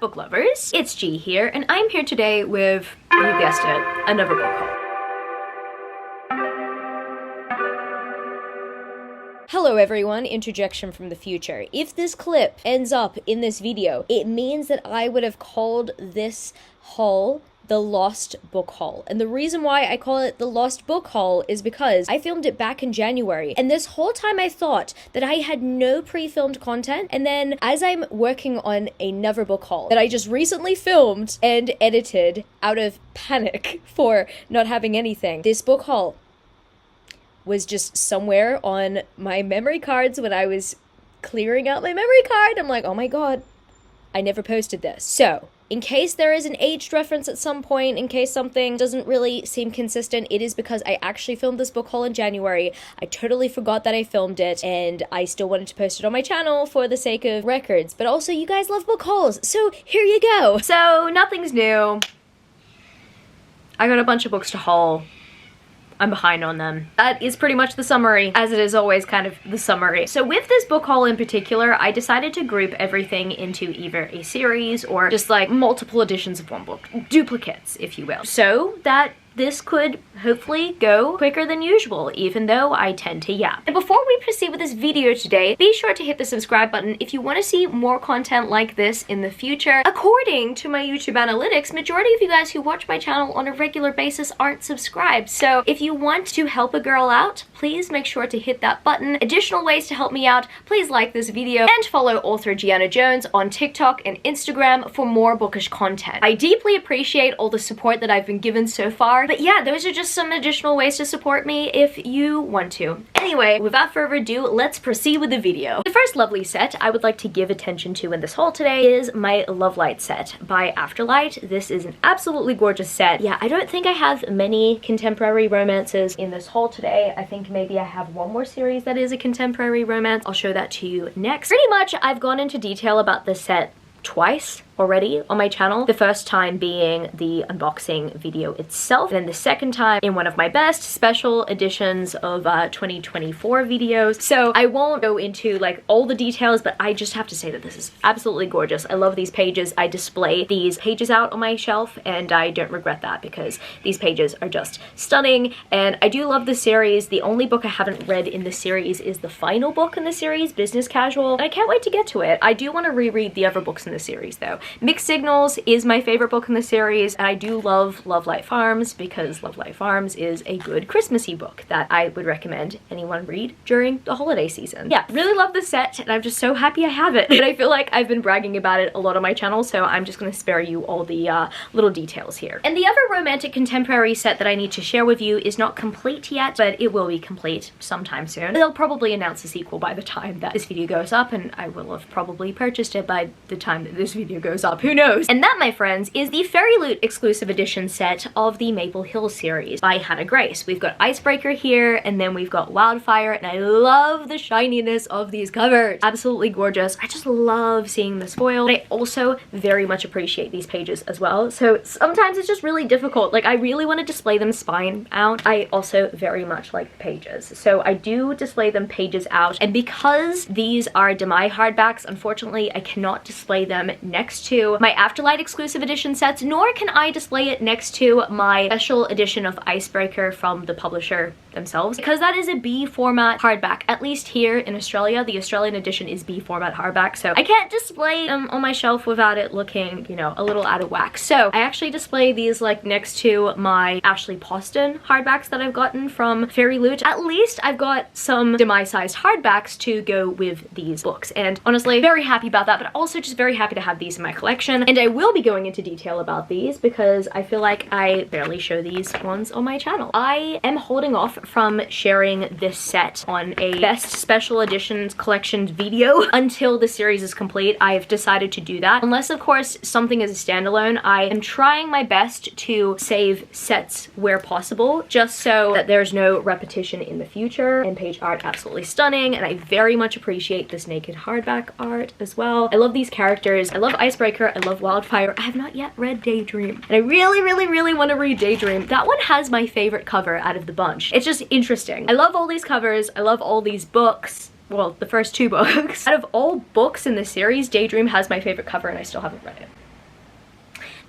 book lovers? It's G here, and I'm here today with, you guessed it, another book haul. Hello everyone, interjection from the future. If this clip ends up in this video, it means that I would have called this haul the Lost Book Haul. And the reason why I call it the Lost Book Haul is because I filmed it back in January. And this whole time I thought that I had no pre-filmed content. And then as I'm working on another book haul that I just recently filmed and edited out of panic for not having anything, this book haul was just somewhere on my memory cards when I was clearing out my memory card. I'm like, oh my god, I never posted this. So, in case there is an aged reference at some point, in case something doesn't really seem consistent, it is because I actually filmed this book haul in January. I totally forgot that I filmed it, and I still wanted to post it on my channel for the sake of records. But also, you guys love book hauls, so here you go. So, nothing's new. I got a bunch of books to haul. I'm behind on them. That is pretty much the summary, as it is always kind of the summary. So with this book haul in particular, I decided to group everything into either a series or just like multiple editions of one book. Duplicates, if you will. So that this could hopefully go quicker than usual, even though I tend to yap. And before we proceed with this video today, be sure to hit the subscribe button if you want to see more content like this in the future. According to my YouTube analytics, majority of you guys who watch my channel on a regular basis aren't subscribed. So if you want to help a girl out, please make sure to hit that button. Additional ways to help me out, please like this video and follow author Gianna Jones on TikTok and Instagram for more bookish content. I deeply appreciate all the support that I've been given so far. But yeah, those are just some additional ways to support me if you want to. Anyway, without further ado, let's proceed with the video. The first lovely set I would like to give attention to in this haul today is my Lovelight set by Afterlight. This is an absolutely gorgeous set. Yeah, I don't think I have many contemporary romances in this haul today. I think maybe I have one more series that is a contemporary romance. I'll show that to you next. Pretty much, I've gone into detail about this set twice already on my channel. The first time being the unboxing video itself, and then the second time in one of my best special editions of 2024 videos. So I won't go into like all the details, but I just have to say that this is absolutely gorgeous. I love these pages. I display these pages out on my shelf, and I don't regret that because these pages are just stunning. And I do love the series. The only book I haven't read in the series is the final book in the series, Business Casual, and I can't wait to get to it. I do want to reread the other books in the series though. Mixed Signals is my favorite book in the series, and I do love Lovelight Farms because Lovelight Farms is a good Christmassy book that I would recommend anyone read during the holiday season. Yeah, really love the set, and I'm just so happy I have it. And I feel like I've been bragging about it a lot on my channel, so I'm just gonna spare you all the little details here. And the other romantic contemporary set that I need to share with you is not complete yet, but it will be complete sometime soon. They'll probably announce a sequel by the time that this video goes up, and I will have probably purchased it by the time that this video goes up. Who knows? And that, my friends, is the Fairy Loot exclusive edition set of the Maple Hill series by Hannah Grace. We've got Icebreaker here, and then we've got Wildfire, and I love the shininess of these covers. Absolutely gorgeous. I just love seeing this foil. But I also very much appreciate these pages as well. So sometimes it's just really difficult. Like, I really want to display them spine out. I also very much like the pages. So I do display them pages out. And because these are Demi hardbacks, unfortunately, I cannot display them next to my Afterlight exclusive edition sets, nor can I display it next to my special edition of Icebreaker from the publisher themselves, because that is a B format hardback. At least here in Australia, the Australian edition is B format hardback, so I can't display them on my shelf without it looking, you know, a little out of whack. So I actually display these like next to my Ashley Poston hardbacks that I've gotten from Fairy Loot. At least I've got some Demi-sized hardbacks to go with these books, and honestly, very happy about that, but also just very happy to have these in my collection. And I will be going into detail about these because I feel like I barely show these ones on my channel. I am holding off from sharing this set on a best special editions collections video until the series is complete. I've decided to do that. Unless, of course, something is a standalone, I am trying my best to save sets where possible, just so that there's no repetition in the future. And page art absolutely stunning, and I very much appreciate this naked hardback art as well. I love these characters. I love Icebreaker. I love Wildfire. I have not yet read Daydream, and I really want to read Daydream. That one has my favorite cover out of the bunch. It's just interesting. I love all these covers. I love all these books. Well, the first two books. Out of all books in the series, Daydream has my favorite cover, and I still haven't read it.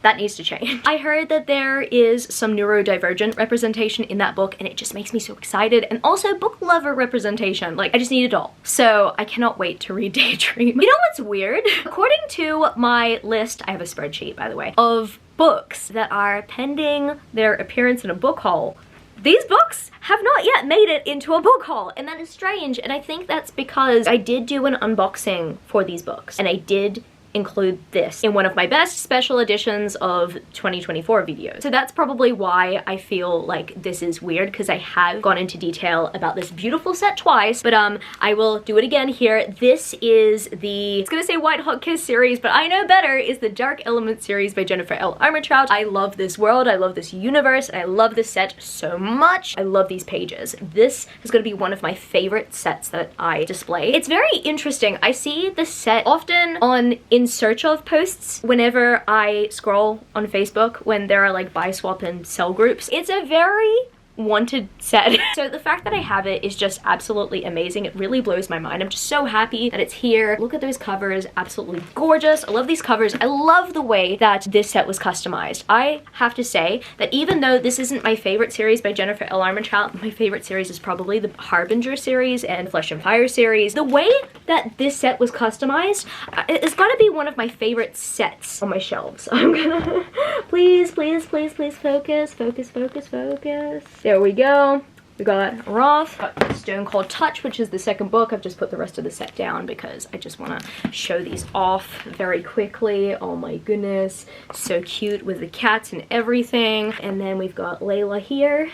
That needs to change. I heard that there is some neurodivergent representation in that book, and it just makes me so excited, and also book lover representation. Like, I just need it all. So I cannot wait to read Daydream. You know what's weird? According to my list, I have a spreadsheet, by the way, of books that are pending their appearance in a book haul, these books have not yet made it into a book haul, and that is strange. And I think that's because I did do an unboxing for these books, and I did include this in one of my best special editions of 2024 videos. So that's probably why I feel like this is weird, because I have gone into detail about this beautiful set twice, but I will do it again here. This is the, it's gonna say White Hot Kiss series, but I know better, is the Dark Element series by Jennifer L. Armentrout. I love this world, I love this universe, and I love this set so much. I love these pages. This is gonna be one of my favorite sets that I display. It's very interesting. I see this set often on in search of posts whenever I scroll on Facebook when there are like buy, swap, and sell groups. It's a very wanted set. So the fact that I have it is just absolutely amazing. It really blows my mind. I'm just so happy that it's here. Look at those covers, absolutely gorgeous. I love these covers. I love the way that this set was customized. I have to say that even though this isn't my favorite series by Jennifer L. Armentrout, my favorite series is probably the Harbinger series and Flesh and Fire series. The way that this set was customized, it's gotta be one of my favorite sets on my shelves. I'm gonna, please, please, please, please focus, focus, focus, focus. There we go. We got Roth, got Stone Cold Touch, which is the second book. I've just put the rest of the set down because I just want to show these off very quickly. Oh my goodness, so cute with the cats and everything. And then we've got Layla here.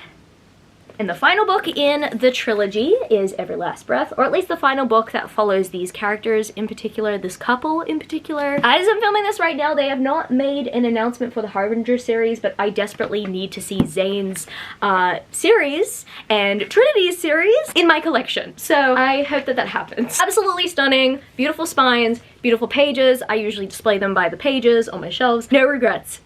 And the final book in the trilogy is Every Last Breath, or at least the final book that follows these characters in particular, this couple in particular. As I'm filming this right now, they have not made an announcement for the Harbinger series, but I desperately need to see Zane's series and Trinity's series in my collection. So I hope that that happens. Absolutely stunning, beautiful spines, beautiful pages. I usually display them by the pages on my shelves. No regrets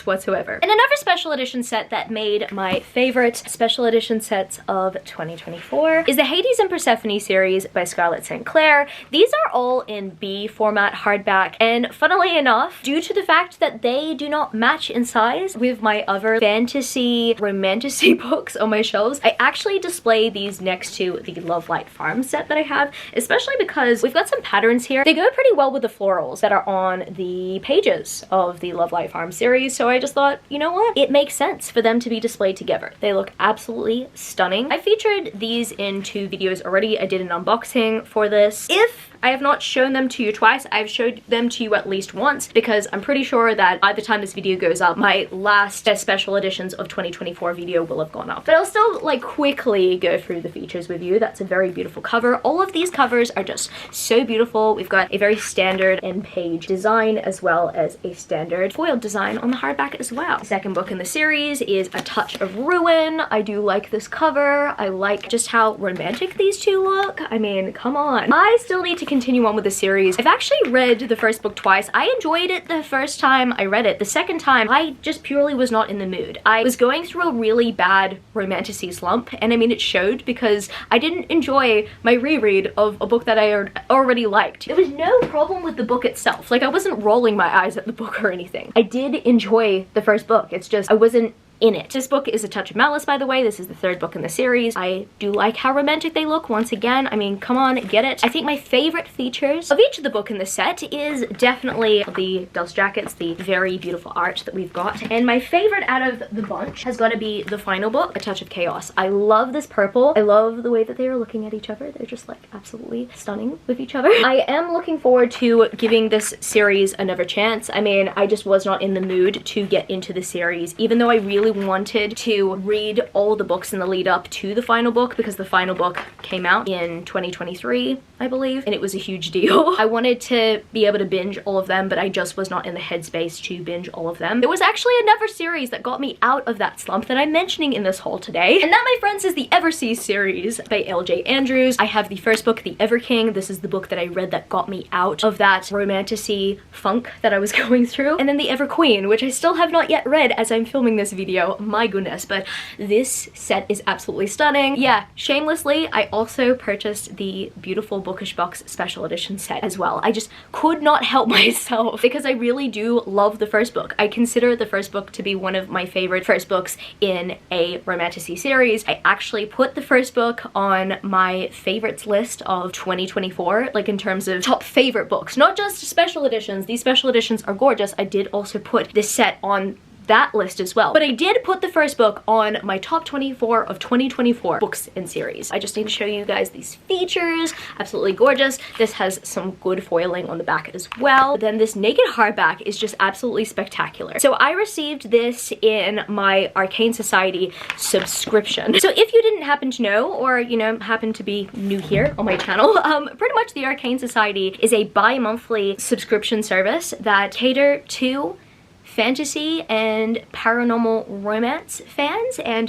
whatsoever. And another special edition set that made my favorite special edition sets of 2024 is the Hades and Persephone series by Scarlett St. Clair. These are all in B format hardback, and funnily enough, due to the fact that they do not match in size with my other fantasy romantasy books on my shelves, I actually display these next to the Love Light Farm set that I have, especially because we've got some patterns here. They go pretty well with the florals that are on the pages of the Love Light Farm series, so I just thought, you know what? It makes sense for them to be displayed together. They look absolutely stunning. I featured these in 2 videos already. I did an unboxing for this. If I have not shown them to you twice, I've showed them to you at least once, because I'm pretty sure that by the time this video goes up, my last special editions of 2024 video will have gone up. But I'll still like quickly go through the features with you. That's a very beautiful cover. All of these covers are just so beautiful. We've got a very standard end page design as well as a standard foiled design on the hardback as well. The second book in the series is A Touch of Ruin. I do like this cover. I like just how romantic these two look. I mean, come on. I still need to continue on with the series. I've actually read the first book twice. I enjoyed it the first time I read it. The second time, I just purely was not in the mood. I was going through a really bad romantasy slump, and I mean, it showed because I didn't enjoy my reread of a book that I already liked. There was no problem with the book itself. Like, I wasn't rolling my eyes at the book or anything. I did enjoy the first book. It's just, I wasn't in it. This book is A Touch of Malice, by the way. This is the 3rd book in the series. I do like how romantic they look once again. I mean, come on, get it. I think my favorite features of each of the book in the set is definitely the dust jackets, the very beautiful art that we've got. And my favorite out of the bunch has got to be the final book, A Touch of Chaos. I love this purple. I love the way that they are looking at each other. They're just like absolutely stunning with each other. I am looking forward to giving this series another chance. I mean, I just was not in the mood to get into the series, even though I really wanted to read all the books in the lead up to the final book, because the final book came out in 2023, I believe, and it was a huge deal. I wanted to be able to binge all of them, but I just was not in the headspace to binge all of them. There was actually another series that got me out of that slump that I'm mentioning in this haul today, and that, my friends, is the Everset series by L.J. Andrews. I have the first book, The Ever King. This is the book that I read that got me out of that romantasy funk that I was going through, and then The Ever Queen, which I still have not yet read as I'm filming this video. video, my goodness, but this set is absolutely stunning. Yeah, shamelessly, I also purchased the beautiful Bookish Box special edition set as well. I just could not help myself because I really do love the first book. I consider the first book to be one of my favorite first books in a romantasy series. I actually put the first book on my favorites list of 2024, like in terms of top favorite books, not just special editions. These special editions are gorgeous. I did also put this set on that list as well, but I did put the first book on my top 24 of 2024 books and series. I just need to show you guys these features. Absolutely gorgeous. This has some good foiling on the back as well. Then this naked hardback is just absolutely spectacular. So I received this in my Arcane Society subscription. So if you didn't happen to know, or you know, happen to be new here on my channel, pretty much the Arcane Society is a bi-monthly subscription service that cater to fantasy and paranormal romance fans, and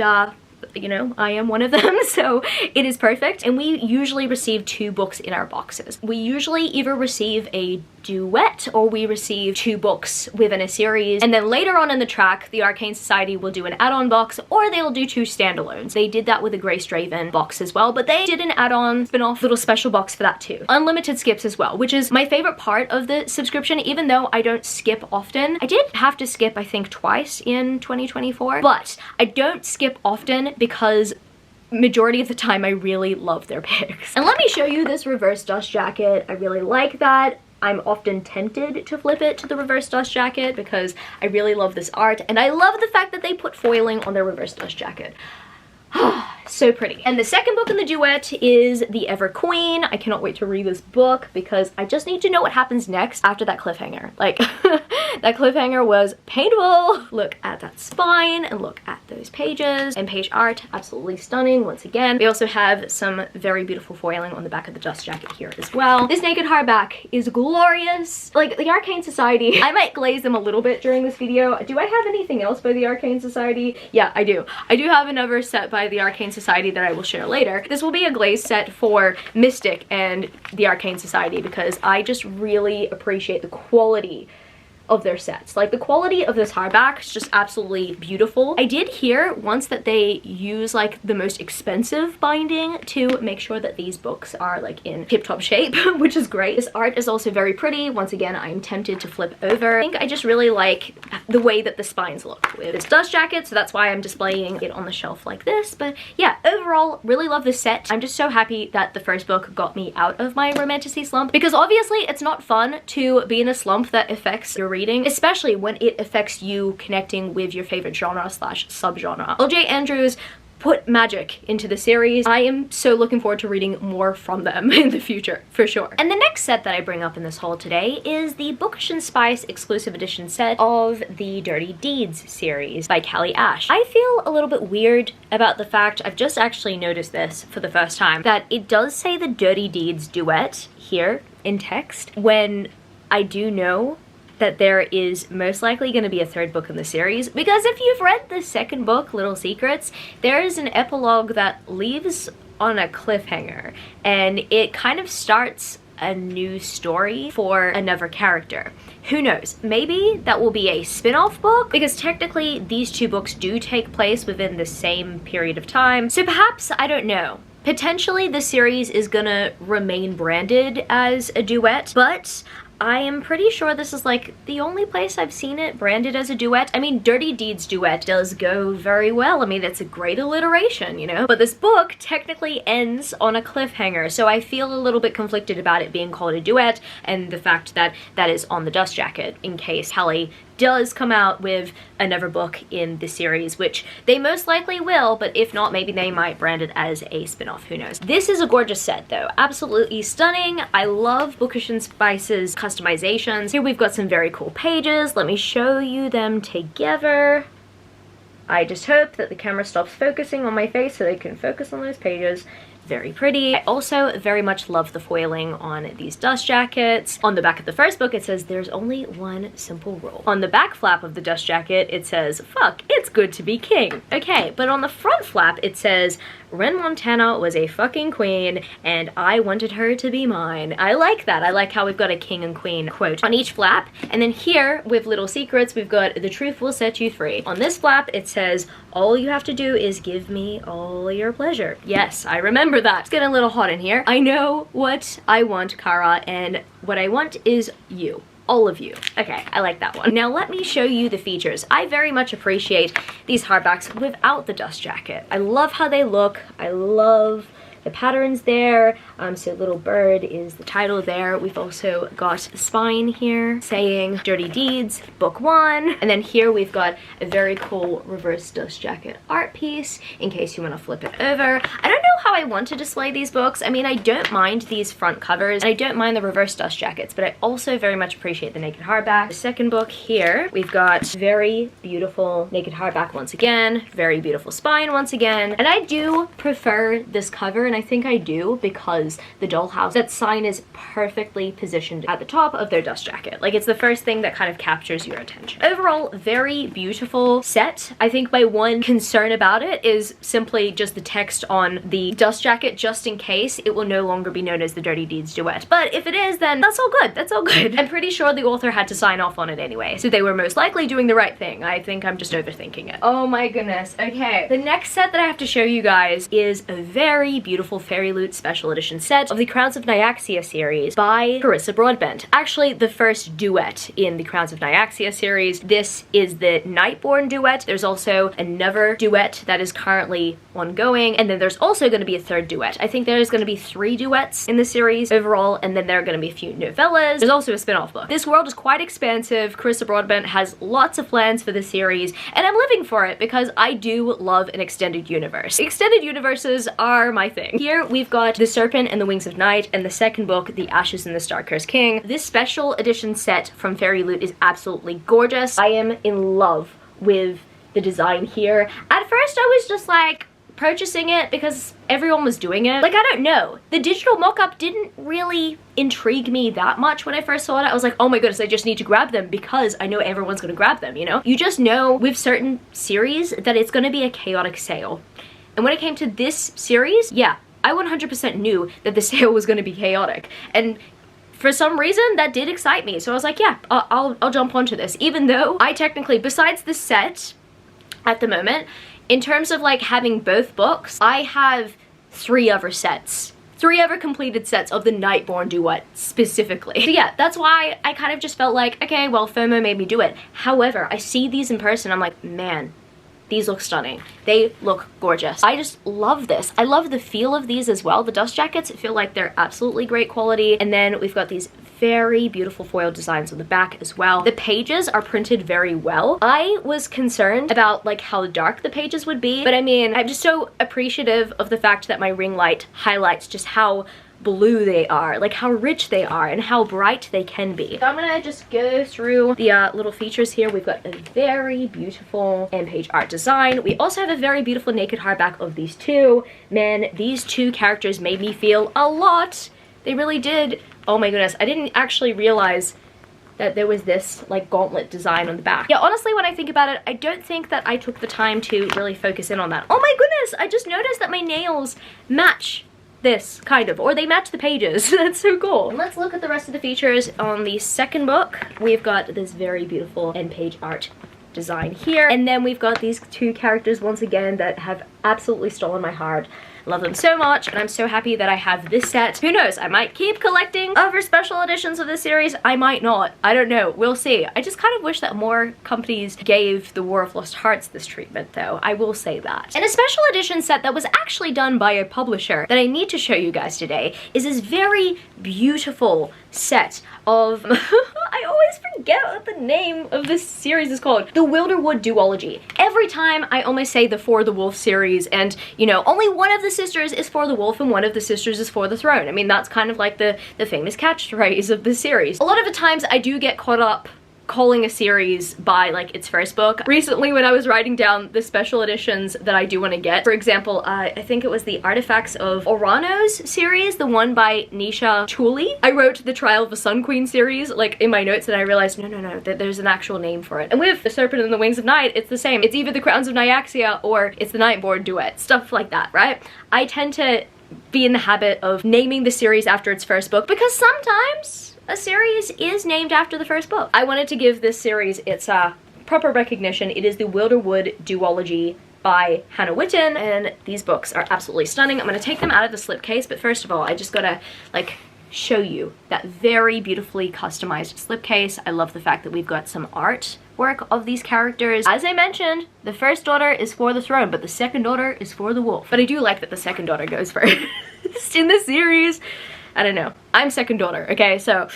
you know, I am one of them, so it is perfect. And we usually receive 2 books in our boxes. We usually either receive a duet or we receive 2 books within a series, and then later on in the track the Arcane Society will do an add-on box, or they'll do 2 standalones. They did that with the Grace Draven box as well, but they did an add-on spin-off little special box for that too. Unlimited skips as well, which is my favorite part of the subscription. Even though I don't skip often, I did have to skip I think twice in 2024, but I don't skip often because majority of the time I really love their picks. And let me show you this reverse dust jacket. I really like that. I'm often tempted to flip it to the reverse dust jacket because I really love this art, and I love the fact that they put foiling on their reverse dust jacket. So pretty. And the second book in the duet is The Ever Queen. I cannot wait to read this book because I just need to know what happens next after that cliffhanger. Like, that cliffhanger was painful. Look at that spine and look at those pages, and page art, absolutely stunning once again. We also have some very beautiful foiling on the back of the dust jacket here as well. This naked hardback is glorious. Like, the Arcane Society, I might glaze them a little bit during this video. Do I have anything else by the Arcane Society? Yeah, I do. I do have another set by the Arcane Society that I will share later. This will be a glaze set for Mystic and the Arcane Society because I just really appreciate the quality of their sets. Like, the quality of this hardback is just absolutely beautiful. I did hear once that they use like the most expensive binding to make sure that these books are like in tip-top shape, which is great. This art is also very pretty. Once again, I'm tempted to flip over. I think I just really like the way that the spines look with this dust jacket, so that's why I'm displaying it on the shelf like this. But yeah, overall, really love this set. I'm just so happy that the first book got me out of my romantasy slump, because obviously it's not fun to be in a slump that affects your reading, especially when it affects you connecting with your favorite genre slash subgenre. LJ Andrews put magic into the series. I am so looking forward to reading more from them in the future, for sure. And the next set that I bring up in this haul today is the Bookish and Spice exclusive edition set of the Dirty Deeds series by Callie Ash. I feel a little bit weird about the fact, I've just actually noticed this for the first time, that it does say the Dirty Deeds duet here in text, when I do know that there is most likely going to be a 3rd book in the series, because if you've read the 2nd book, Little Secrets, there is an epilogue that leaves on a cliffhanger, and it kind of starts a new story for another character. Who knows? Maybe that will be a spin-off book, because technically these 2 books do take place within the same period of time. So perhaps, I don't know. Potentially the series is gonna remain branded as a duet, but I am pretty sure this is like the only place I've seen it branded as a duet. I mean, Dirty Deeds duet does go very well. I mean, it's a great alliteration, you know? But this book technically ends on a cliffhanger, so I feel a little bit conflicted about it being called a duet, and the fact that that is on the dust jacket in case Callie does come out with another book in the series, which they most likely will, but if not, maybe they might brand it as a spin-off, who knows. This is a gorgeous set though, absolutely stunning. I love Bookish and Spice's customizations. Here we've got some very cool pages. Let me show you them together. I just hope that the camera stops focusing on my face so they can focus on those pages. very pretty. I also very much love the foiling on these dust jackets. On the back of the first book, it says there's only one simple rule. On the back flap of the dust jacket, it says, fuck, it's good to be king. Okay, but on the front flap, it says, Ren Montana was a fucking queen, and I wanted her to be mine. I like that. I like how we've got a king and queen quote on each flap. And then here, with little secrets, we've got the truth will set you free. On this flap, it says, all you have to do is give me all your pleasure. Yes, I remember that. It's getting a little hot in here. I know what I want, Kara, and what I want is you. All of you. Okay, I like that one. Now let me show you the features. I very much appreciate these hardbacks without the dust jacket. I love how they look. I love the patterns there. So Little Bird is the title there. We've also got a spine here saying Dirty Deeds, Book 1. And then here we've got a very cool reverse dust jacket art piece in case you want to flip it over. I don't know how I want to display these books. I mean, I don't mind these front covers and I don't mind the reverse dust jackets, but I also very much appreciate the naked hardback. The second book here, we've got very beautiful naked hardback once again, very beautiful spine once again. And I do prefer this cover, and I think I do because the dollhouse, that sign is perfectly positioned at the top of their dust jacket. Like, it's the first thing that kind of captures your attention. Overall, very beautiful set. I think my one concern about it is simply just the text on the dust jacket, just in case it will no longer be known as the Dirty Deeds duet. But if it is, then that's all good. That's all good. I'm pretty sure the author had to sign off on it anyway, so they were most likely doing the right thing. I think I'm just overthinking it. Oh my goodness. Okay, the next set that I have to show you guys is a very beautiful Fairy Loot special edition set of the Crowns of Nyaxia series by Carissa Broadbent. Actually, the first duet in the Crowns of Nyaxia series. This is the Nightborn duet. There's also another duet that is currently ongoing, and then there's also going to be a third duet. I think there's going to be 3 duets in the series overall, and then there are going to be a few novellas. There's also a spin-off book. This world is quite expansive. Carissa Broadbent has lots of plans for the series, and I'm living for it because I do love an extended universe. Extended universes are my thing. Here we've got The Serpent and the Wings of Night, and the second book, The Ashes and the Star-Cursed King. This special edition set from Fairy Loot is absolutely gorgeous. I am in love with the design here. At first I was just like purchasing it because everyone was doing it. Like, I don't know. The digital mock-up didn't really intrigue me that much when I first saw it. I was like, oh my goodness, I just need to grab them because I know everyone's gonna grab them, you know? You just know with certain series that it's gonna be a chaotic sale. And when it came to this series, yeah, I 100% knew that the sale was going to be chaotic, and for some reason that did excite me. So I was like, yeah, I'll jump onto this, even though I technically, besides the set at the moment, in terms of like having both books, I have 3 other sets. 3 other completed sets of the Nightborn duet specifically. So yeah, that's why I kind of just felt like, okay, well, FOMO made me do it. However, I see these in person, I'm like, man, these look stunning. They look gorgeous. I just love this. I love the feel of these as well. The dust jackets feel like they're absolutely great quality. And then we've got these very beautiful foil designs on the back as well. The pages are printed very well. I was concerned about like how dark the pages would be, but I mean, I'm just so appreciative of the fact that my ring light highlights just how blue they are, like how rich they are and how bright they can be. So I'm gonna just go through the little features here. We've got a very beautiful end page art design. We also have a very beautiful naked hardback of these two. Man, these 2 characters made me feel a lot. They really did. Oh my goodness, I didn't actually realize that there was this like gauntlet design on the back. Yeah, honestly, when I think about it, I don't think that I took the time to really focus in on that. Oh my goodness, I just noticed that my nails match this, kind of, or they match the pages. That's so cool. And let's look at the rest of the features on the second book. We've got this very beautiful end page art design here, and then we've got these 2 characters once again that have absolutely stolen my heart. Love them so much, and I'm so happy that I have this set. Who knows, I might keep collecting other special editions of this series. I might not. I don't know. We'll see. I just kind of wish that more companies gave the War of Lost Hearts this treatment, though. I will say that. And a special edition set that was actually done by a publisher that I need to show you guys today is this very beautiful set of I always forget what the name of this series is called. The Wilderwood duology. Every time I almost say the For the Wolf series, and you know, only one of the sisters is for the wolf and one of the sisters is for the throne. I mean, that's kind of like the famous catchphrase of the series. A lot of the times I do get caught up calling a series by like its first book. Recently when I was writing down the special editions that I do want to get, for example, I think it was the Artifacts of Oranos series, the one by Nyaxia. I wrote the Trial of the Sun Queen series like in my notes, and I realized no, that there's an actual name for it. And with The Serpent and the Wings of Night, it's the same. It's either the Crowns of Nyaxia or it's the Nightborn duet, stuff like that, right? I tend to be in the habit of naming the series after its first book because sometimes a series is named after the first book. I wanted to give this series its proper recognition. It is the Wilderwood duology by Hannah Witten, and these books are absolutely stunning. I'm gonna take them out of the slipcase, but first of all, I just gotta like show you that very beautifully customized slipcase. I love the fact that we've got some artwork of these characters. As I mentioned, the first daughter is for the throne, but the second daughter is for the wolf. But I do like that the second daughter goes first in the series. I don't know. I'm second daughter, okay? So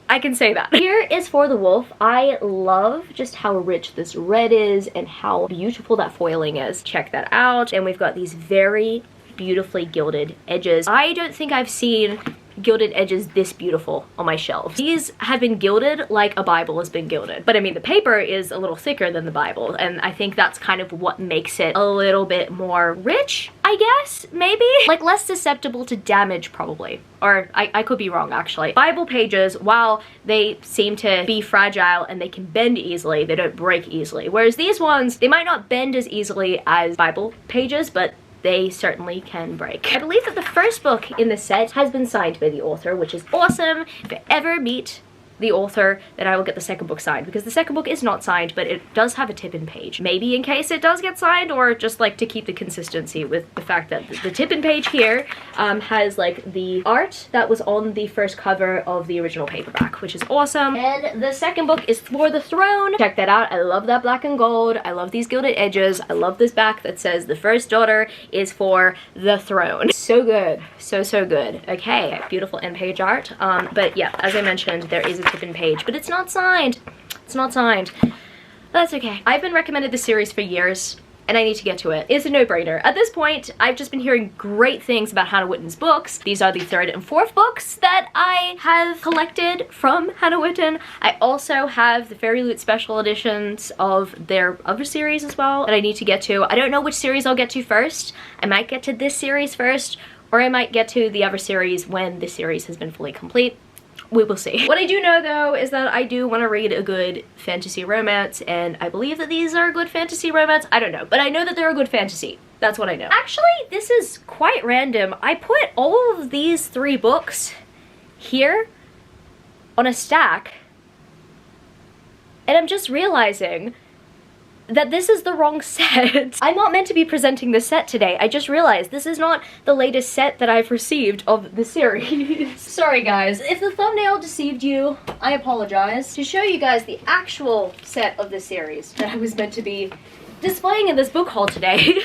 I can say that. Here is for the wolf. I love just how rich this red is and how beautiful that foiling is. Check that out. And we've got these very beautifully gilded edges. I don't think I've seen gilded edges this beautiful on my shelf. These have been gilded like a Bible has been gilded. But I mean, the paper is a little thicker than the Bible, and I think that's kind of what makes it a little bit more rich, I guess, maybe? Like less susceptible to damage, probably. Or I could be wrong, actually. Bible pages, while they seem to be fragile and they can bend easily, they don't break easily. Whereas these ones, they might not bend as easily as Bible pages, but they certainly can break. I believe that the first book in the set has been signed by the author, which is awesome. If I ever meet the author, then I will get the second book signed, because the second book is not signed, but it does have a tip-in page. Maybe in case it does get signed, or just like to keep the consistency with the fact that the tip-in page here has like the art that was on the first cover of the original paperback, which is awesome. And the second book is For the Throne. Check that out. I love that black and gold. I love these gilded edges. I love this back that says the first daughter is for the throne. So good. So good. Okay, beautiful end page art. But yeah, as I mentioned, there is a tip-in page, but it's not signed. It's not signed. That's okay. I've been recommended this series for years, and I need to get to it. It's a no-brainer. At this point, I've just been hearing great things about Hannah Witten's books. These are the third and fourth books that I have collected from Hannah Witten. I also have the Fairy Loot special editions of their other series as well that I need to get to. I don't know which series I'll get to first. I might get to this series first, or I might get to the other series when this series has been fully complete. We will see. What I do know though is that I do want to read a good fantasy romance, and I believe that these are a good fantasy romance. I don't know, but I know that they're a good fantasy. That's what I know. Actually, this is quite random. I put all of these 3 books here on a stack, and I'm just realizing that this is the wrong set. I'm not meant to be presenting this set today. I just realized this is not the latest set that I've received of the series. Sorry guys, if the thumbnail deceived you, I apologize. To show you guys the actual set of the series that I was meant to be displaying in this book haul today,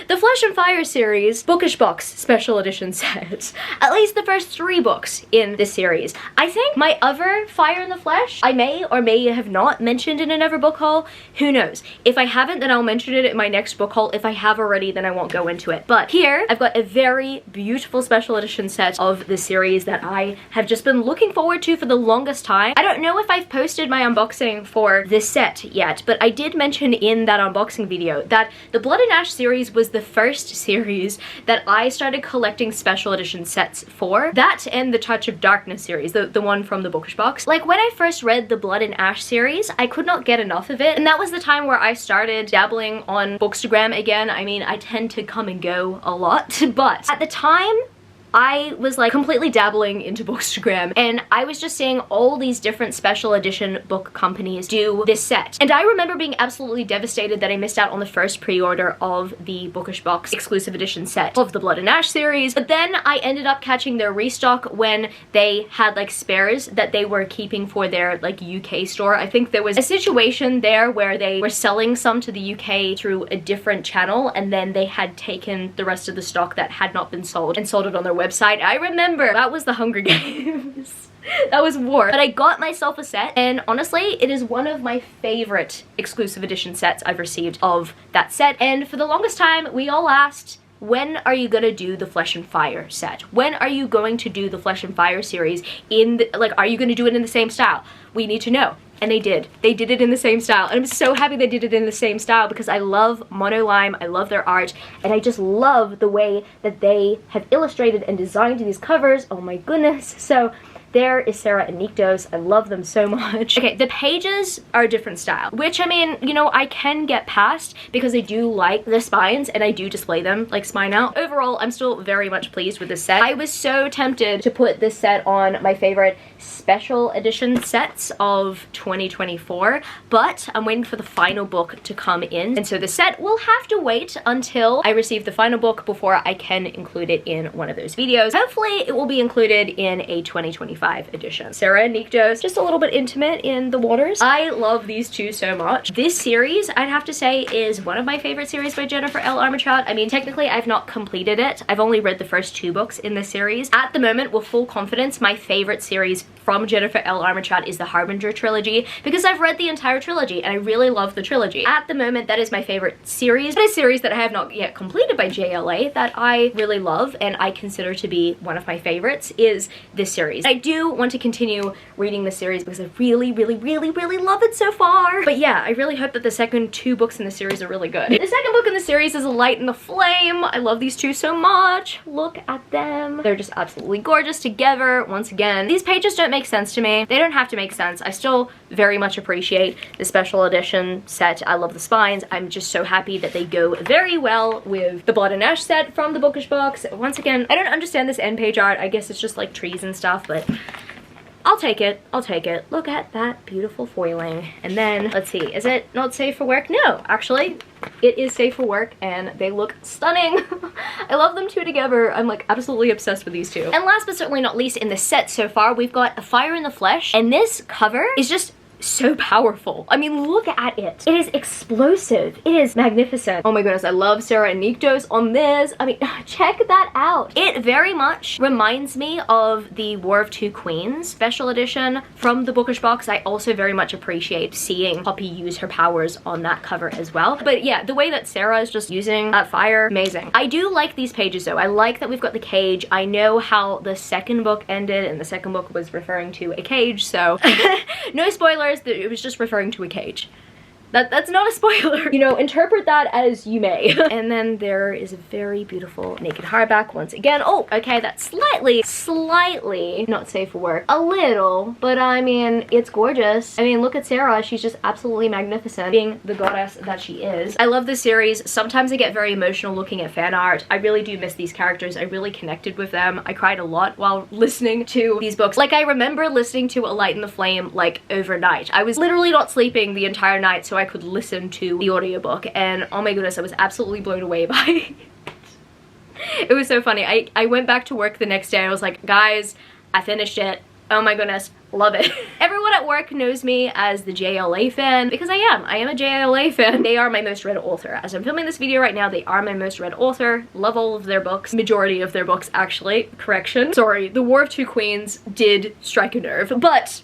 the Flesh and Fire series Bookish Box special edition set. At least the first 3 books in this series. I think my other Fire in the Flesh I may or may have not mentioned in another book haul. Who knows? If I haven't, then I'll mention it in my next book haul. If I have already, then I won't go into it. But here, I've got a very beautiful special edition set of the series that I have just been looking forward to for the longest time. I don't know if I've posted my unboxing for this set yet, but I did mention in that unboxing video that the Blood and Ash series was the first series that I started collecting special edition sets for. That and the Touch of Darkness series, the one from the Bookish Box. Like when I first read the Blood and Ash series, I could not get enough of it, and that was the time where I started dabbling on Bookstagram again. I mean, I tend to come and go a lot, but at the time, I was like completely dabbling into Bookstagram, and I was just seeing all these different special edition book companies do this set. And I remember being absolutely devastated that I missed out on the first pre-order of the Bookish Box exclusive edition set of the Blood and Ash series. But then I ended up catching their restock when they had like spares that they were keeping for their like UK store. I think there was a situation there where they were selling some to the UK through a different channel, and then they had taken the rest of the stock that had not been sold and sold it on their website. I remember that was the Hunger Games. That was war. But I got myself a set, and honestly, it is one of my favorite exclusive edition sets I've received of that set. And for the longest time, we all asked, when are you gonna do the Flesh and Fire set? When are you going to do the Flesh and Fire series in the, like, are you gonna do it in the same style? We need to know. And they did. They did it in the same style. And I'm so happy they did it in the same style because I love Monolime, I love their art, and I just love the way that they have illustrated and designed these covers. Oh my goodness. So there is Sarah and Nyktos. I love them so much. Okay, the pages are a different style, which, I mean, you know, I can get past because I do like the spines and I do display them like spine out. Overall, I'm still very much pleased with this set. I was so tempted to put this set on my favorite special edition sets of 2024, but I'm waiting for the final book to come in, and so the set will have to wait until I receive the final book before I can include it in one of those videos. Hopefully it will be included in a 2025 edition. Sarah and Nyktos, just a little bit intimate in the waters. I love these two so much. This series, I'd have to say, is one of my favorite series by Jennifer L. Armentrout. I mean, technically I've not completed it. I've only read the first 2 books in this series. At the moment, with full confidence, my favorite series from Jennifer L. Armentrout is the Harbinger trilogy, because I've read the entire trilogy and I really love the trilogy. At the moment, that is my favorite series, but a series that I have not yet completed by JLA that I really love and I consider to be one of my favorites is this series. I do want to continue reading this series because I really love it so far. But yeah, I really hope that the second 2 books in the series are really good. The second book in the series is A Light in the Flame. I love these two so much. Look at them. They're just absolutely gorgeous together. Once again, these pages don't make sense to me. They don't have to make sense. I still very much appreciate the special edition set. I love the spines. I'm just so happy that they go very well with the Blood and Ash set from the Bookish Box. Once again, I don't understand this end page art. I guess it's just like trees and stuff, but I'll take it. I'll take it. Look at that beautiful foiling. And then, let's see, is it not safe for work? No, actually, it is safe for work and they look stunning. I love them two together. I'm like absolutely obsessed with these two. And last but certainly not least in the set so far, we've got A Fire in the Flesh. And this cover is just so powerful. I mean, look at it. It is explosive. It is magnificent. Oh my goodness, I love Sarah and Nyktos on this. I mean, check that out. It very much reminds me of the War of Two Queens special edition from the Bookish Box. I also very much appreciate seeing Poppy use her powers on that cover as well. But yeah, the way that Sarah is just using that fire, amazing. I do like these pages though. I like that we've got the cage. I know how the second book ended, and the second book was referring to a cage, so no spoilers. It was just referring to a cage. That's not a spoiler. You know, interpret that as you may. And then there is a very beautiful naked hardback once again. Oh, okay, that's slightly not safe for work. A little, but I mean, it's gorgeous. I mean, look at Sarah. She's just absolutely magnificent, being the goddess that she is. I love this series. Sometimes I get very emotional looking at fan art. I really do miss these characters. I really connected with them. I cried a lot while listening to these books. Like, I remember listening to A Light in the Flame, like, overnight. I was literally not sleeping the entire night, so I could listen to the audiobook, and oh my goodness, I was absolutely blown away by it. It was so funny. I went back to work the next day. I was like, guys, I finished it. Oh my goodness, love it. Everyone at work knows me as the JLA fan because I am a JLA fan. They are my most read author. As I'm filming this video right now, they are my most read author. Love all of their books. Majority of their books, actually. Correction. Sorry, the War of Two Queens did strike a nerve, but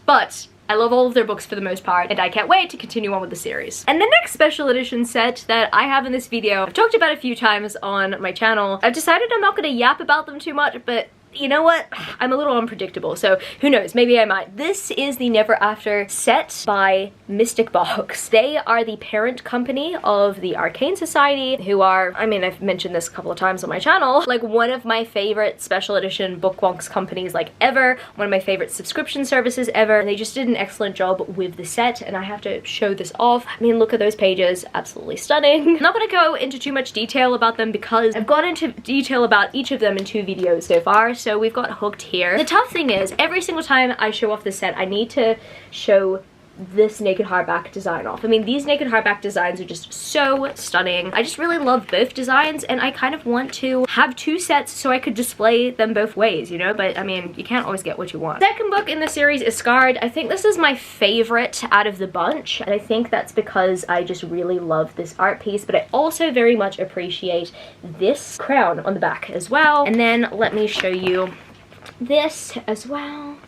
I love all of their books for the most part, and I can't wait to continue on with the series. And the next special edition set that I have in this video, I've talked about a few times on my channel. I've decided I'm not going to yap about them too much, but you know what? I'm a little unpredictable, so who knows? Maybe I might. This is the Never After set by Mystic Box. They are the parent company of the Arcane Society, who are, I mean, I've mentioned this a couple of times on my channel, like one of my favorite special edition book wonks companies like ever, one of my favorite subscription services ever, and they just did an excellent job with the set, and I have to show this off. I mean, look at those pages, absolutely stunning. I'm not gonna go into too much detail about them because I've gone into detail about each of them in 2 videos so far, so we've got Hooked here. The tough thing is, every single time I show off the set, I need to show this naked hardback design off. I mean, these naked hardback designs are just so stunning. I just really love both designs, and I kind of want to have 2 sets so I could display them both ways, you know? But I mean, you can't always get what you want. Second book in the series is Scarred. I think this is my favorite out of the bunch, and I think that's because I just really love this art piece, but I also very much appreciate this crown on the back as well. And then let me show you this as well.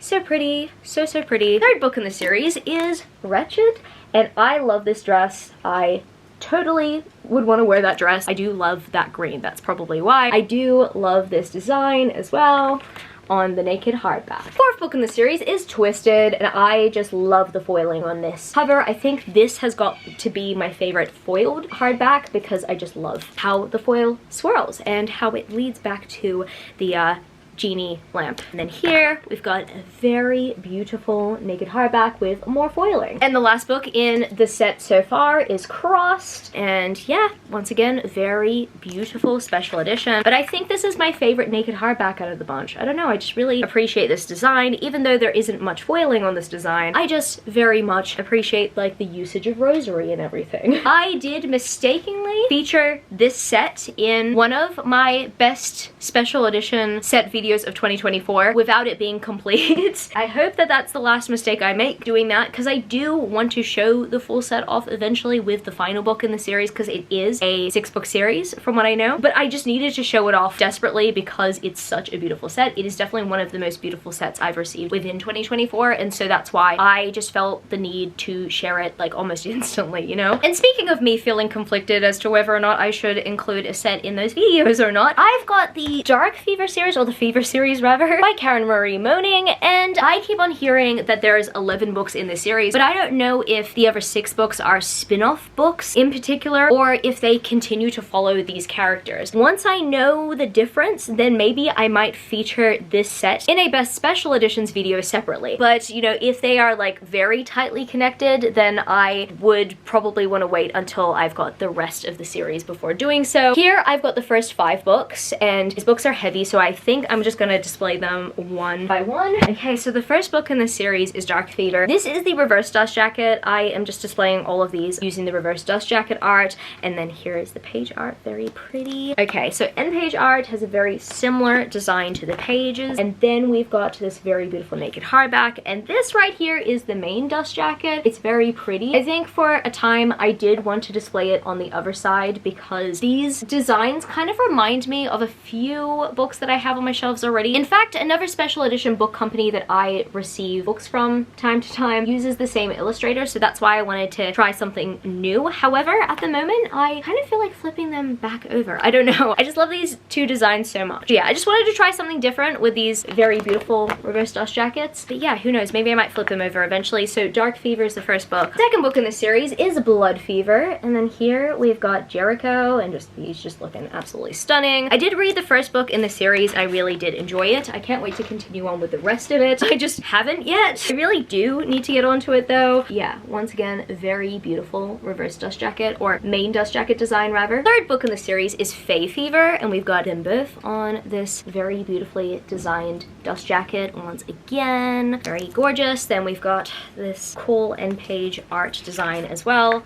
So pretty, so pretty. Third book in the series is Wretched, and I love this dress. I totally would want to wear that dress. I do love that green, that's probably why. I do love this design as well. on the naked hardback. Fourth book in the series is Twisted, and I just love the foiling on this cover. I think this has got to be my favorite foiled hardback because I just love how the foil swirls and how it leads back to the genie lamp. And then here we've got a very beautiful naked hardback with more foiling. And the last book in the set so far is Crossed, and yeah, once again, very beautiful special edition. But I think this is my favorite naked hardback out of the bunch. I don't know, I just really appreciate this design. Even though there isn't much foiling on this design, I just very much appreciate like the usage of rosary and everything. I did mistakenly feature this set in one of my best special edition set videos of 2024 without it being complete. I hope that that's the last mistake I make doing that, because I do want to show the full set off eventually with the final book in the series, because it is a 6-book series from what I know, but I just needed to show it off desperately because it's such a beautiful set. It is definitely one of the most beautiful sets I've received within 2024, and so that's why I just felt the need to share it like almost instantly, you know? And speaking of me feeling conflicted as to whether or not I should include a set in those videos or not, I've got the Dark Fever series, or the Fever series rather, by Karen Marie Moaning, and I keep on hearing that there's 11 books in this series, but I don't know if the other 6 books are spin-off books in particular, or if they continue to follow these characters. Once I know the difference, then maybe I might feature this set in a best special editions video separately. But, you know, if they are like very tightly connected, then I would probably want to wait until I've got the rest of the series before doing so. Here I've got the first 5 books, and these books are heavy, so I think I'm just gonna display them one by one. Okay, so the first book in this series is Dark Fever. This is the reverse dust jacket. I am just displaying all of these using the reverse dust jacket art, and then here is the page art, very pretty. Okay, so end page art has a very similar design to the pages, and then we've got this very beautiful naked hardback, and this right here is the main dust jacket. It's very pretty. I think for a time I did want to display it on the other side because these designs kind of remind me of a few books that I have on my shelves already. In fact, another special edition book company that I receive books from time to time uses the same illustrator, so that's why I wanted to try something new. However, at the moment, I kind of feel like flipping them back over. I don't know. I just love these two designs so much. Yeah, I just wanted to try something different with these very beautiful reverse dust jackets. But yeah, who knows? Maybe I might flip them over eventually. So Dark Fever is the first book. Second book in the series is Blood Fever, and then here we've got Jericho, and he's just looking absolutely stunning. I did read the first book in the series. I really did enjoy it. I can't wait to continue on with the rest of it. I just haven't yet. I really do need to get onto it though. Yeah, once again, very beautiful reverse dust jacket, or main dust jacket design rather. Third book in the series is Fae Fever, and we've got them both on this very beautifully designed dust jacket once again. Very gorgeous. Then we've got this cool end page art design as well.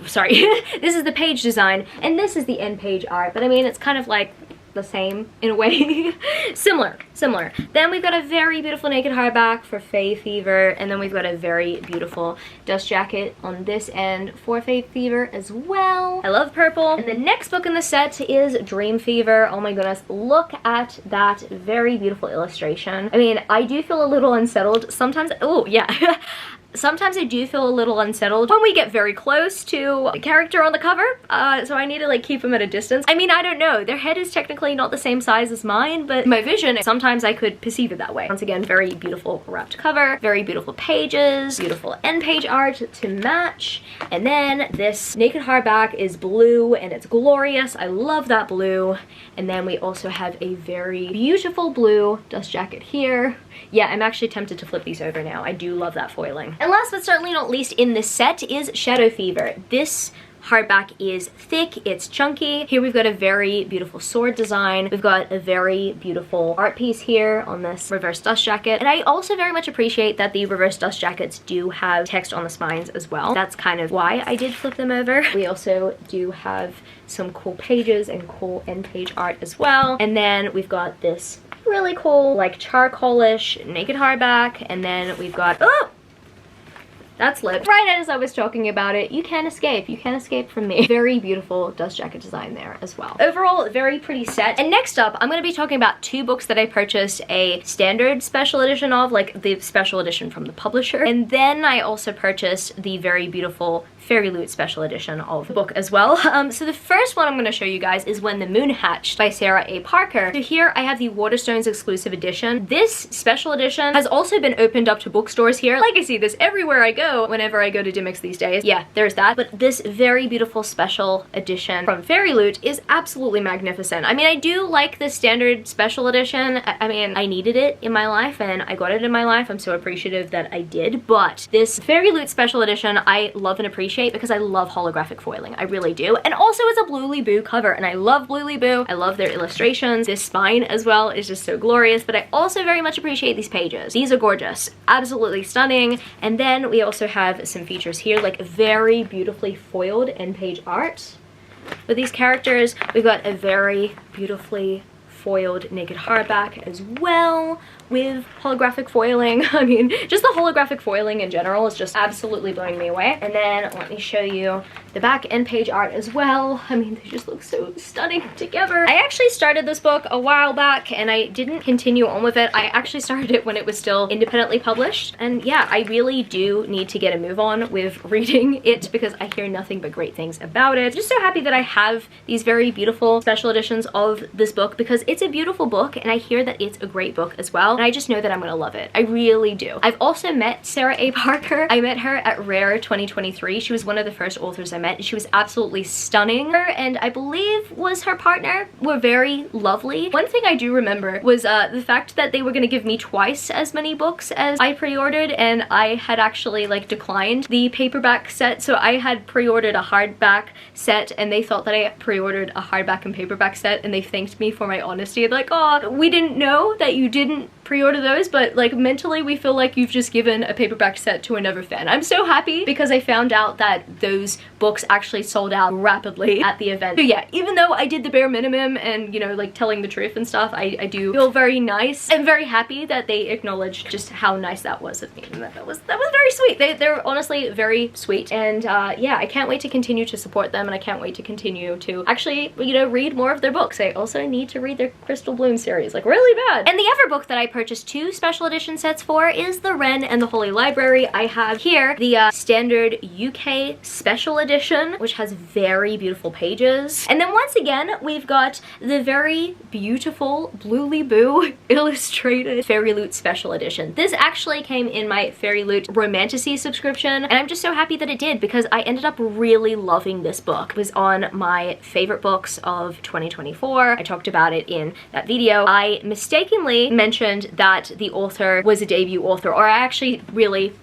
Sorry, this is the page design, and this is the end page art, but I mean, it's kind of like the same in a way. similar. Then we've got a very beautiful naked hardback for Fae Fever, and then we've got a very beautiful dust jacket on this end for Fae Fever as well. I love purple. And the next book in the set is Dream Fever. Oh my goodness, look at that very beautiful illustration. I mean, I do feel a little unsettled sometimes. Oh yeah. Sometimes I do feel a little unsettled when we get very close to the character on the cover, so I need to like keep them at a distance. I mean, I don't know, their head is technically not the same size as mine, but my vision, sometimes I could perceive it that way. Once again, very beautiful wrapped cover, very beautiful pages, beautiful end page art to match, and then this naked hardback is blue and it's glorious. I love that blue. And then we also have a very beautiful blue dust jacket here. Yeah, I'm actually tempted to flip these over now. I do love that foiling. And last but certainly not least in this set is Shadow Fever. This hardback is thick, it's chunky. Here we've got a very beautiful sword design. We've got a very beautiful art piece here on this reverse dust jacket. And I also very much appreciate that the reverse dust jackets do have text on the spines as well. That's kind of why I did flip them over. We also do have some cool pages and cool end page art as well. And then we've got this really cool like charcoalish naked hardback, and then we've got That's lip. Right as I was talking about it, you can't escape. You can't escape from me. Very beautiful dust jacket design there as well. Overall, very pretty set. And next up, I'm going to be talking about 2 books that I purchased a standard special edition of, like the special edition from the publisher. And then I also purchased the very beautiful Fairy Loot special edition of the book as well. So the first one I'm going to show you guys is When the Moon Hatched by Sarah A. Parker. So here I have the Waterstones exclusive edition. This special edition has also been opened up to bookstores here. Like I see this everywhere I go whenever I go to Dimmicks these days. Yeah, there's that. But this very beautiful special edition from Fairy Loot is absolutely magnificent. I mean, I do like the standard special edition. I mean, I needed it in my life and I got it in my life. I'm so appreciative that I did. But this Fairy Loot special edition, I love and appreciate because I love holographic foiling. I really do. And also it's a Bluely Boo cover and I love Bluely Boo. I love their illustrations. This spine as well is just so glorious, but I also very much appreciate these pages. These are gorgeous. Absolutely stunning. And then we also have some features here, like very beautifully foiled end page art. With these characters, we've got a very beautifully foiled naked hardback as well with holographic foiling. I mean, just the holographic foiling in general is just absolutely blowing me away. And then let me show you the back end page art as well. I mean, they just look so stunning together. I actually started this book a while back and I didn't continue on with it. I actually started it when it was still independently published. And yeah, I really do need to get a move on with reading it because I hear nothing but great things about it. Just so happy that I have these very beautiful special editions of this book because it's a beautiful book and I hear that it's a great book as well. And I just know that I'm gonna love it. I really do. I've also met Sarah A. Parker. I met her at Rare 2023. She was one of the first authors I met. She was absolutely stunning. Her and I believe was her partner were very lovely. One thing I do remember was the fact that they were gonna give me twice as many books as I pre-ordered and I had actually like declined the paperback set. So I had pre-ordered a hardback set and they thought that I pre-ordered a hardback and paperback set and they thanked me for my honesty. Like, oh, we didn't know that you didn't pre-order those, but like mentally we feel like you've just given a paperback set to another fan. I'm so happy because I found out that those books actually sold out rapidly at the event. So yeah, even though I did the bare minimum and, you know, like telling the truth and stuff, I do feel very nice and very happy that they acknowledged just how nice that was of me. And that was very sweet. They're honestly very sweet. And yeah, I can't wait to continue to support them and I can't wait to continue to actually, you know, read more of their books. I also need to read their Crystal Bloom series, like really bad. And the other book that I purchased 2 special edition sets for is The Wren and the Holy Library. I have here the standard UK special edition, which has very beautiful pages. And then once again, we've got the very beautiful Bluely Boo illustrated Fairy Loot special edition. This actually came in my Fairy Loot Romantasy subscription, and I'm just so happy that it did because I ended up really loving this book. It was on my favorite books of 2024. I talked about it in that video. I mistakenly mentioned that the author was a debut author, or I actually really,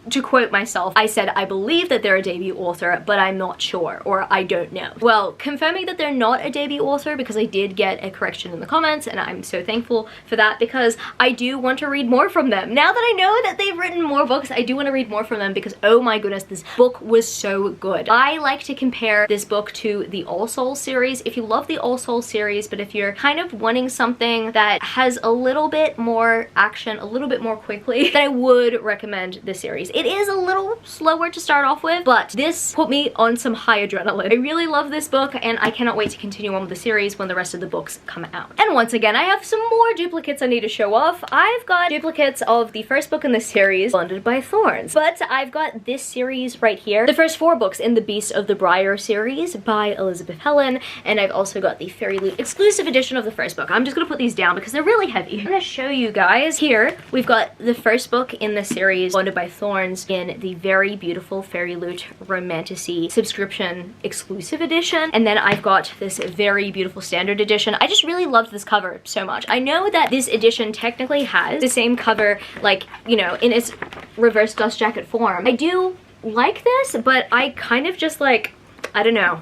to quote myself, I said I believe that they're a debut author, but I'm not sure, or I don't know. Well, confirming that they're not a debut author because I did get a correction in the comments, and I'm so thankful for that because I do want to read more from them. Now that I know that they've written more books, I do want to read more from them because, oh my goodness, this book was so good. I like to compare this book to the All Souls series. If you love the All Souls series, but if you're kind of wanting something that has a little bit more action, a little bit more quickly, then I would recommend this series. It is a little slower to start off with, but this put me on some high adrenaline. I really love this book and I cannot wait to continue on with the series when the rest of the books come out. And once again, I have some more duplicates I need to show off. I've got duplicates of the first book in this series, Bonded by Thorns, but I've got this series right here, the first 4 books in the Beast of the Brier series by Elizabeth Helen, and I've also got the Fairy Loot exclusive edition of the first book. I'm just gonna put these down because they're really heavy. I'm gonna show you guys. Here, we've got the first book in the series, Bonded by Thorns, in the very beautiful Fairy Loot Romantasy subscription exclusive edition, and then I've got this very beautiful standard edition. I just really loved this cover so much. I know that this edition technically has the same cover, like, you know, in its reverse dust jacket form. I do like this, but I kind of just like, I don't know,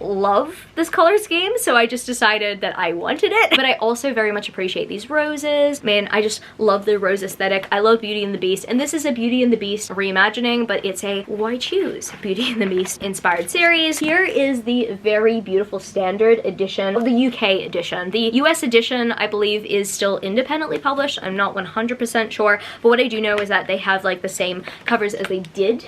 love this color scheme, so I just decided that I wanted it. But I also very much appreciate these roses. Man, I just love the rose aesthetic. I love Beauty and the Beast, and this is a Beauty and the Beast reimagining, but it's a Why Choose Beauty and the Beast inspired series. Here is the very beautiful standard edition of the UK edition. The US edition, I believe, is still independently published. I'm not 100% sure, but what I do know is that they have like the same covers as they did